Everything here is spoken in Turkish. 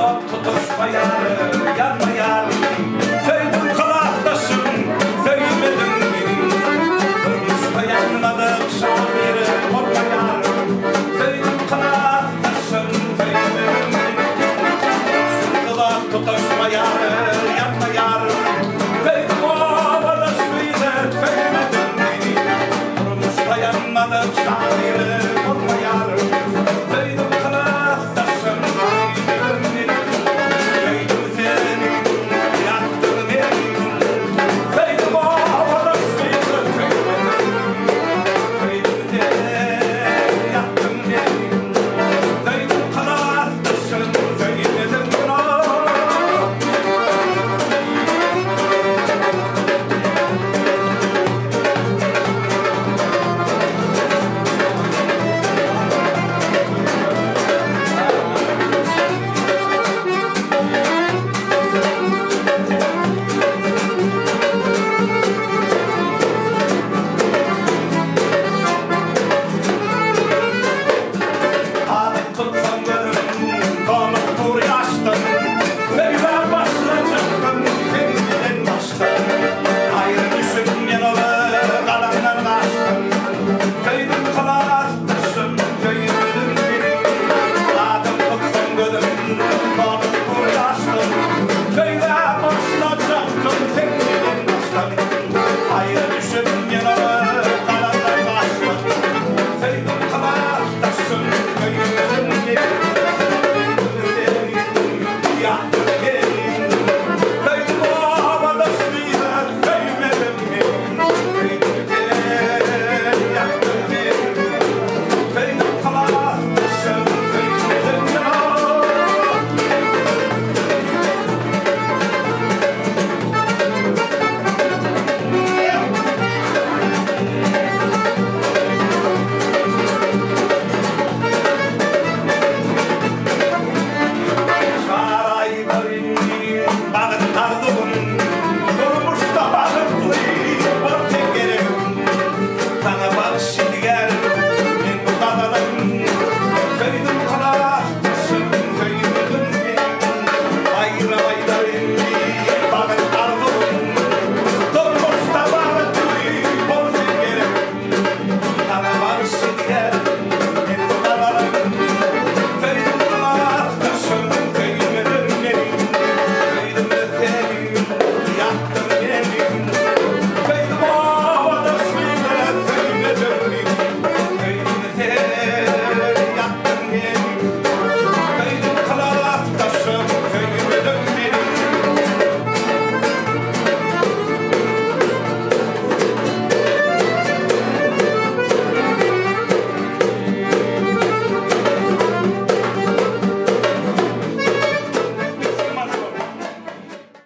Tutuşma tutuşma yarım yanma yarım Söyledim kulaktasın söylemedin mi Durmuşta yanmadık son yeri korkma yarım Söyledim kulaktasın söylemedin mi Kulak tutuşma yarım yanma yarım Söyledim ovada suyla söylemedin mi Durmuşta yanmadık son yeri korkma yarım Söyledim kulaktasın Köyüm kalasın, köyümün benim. Adım tutsun gözüm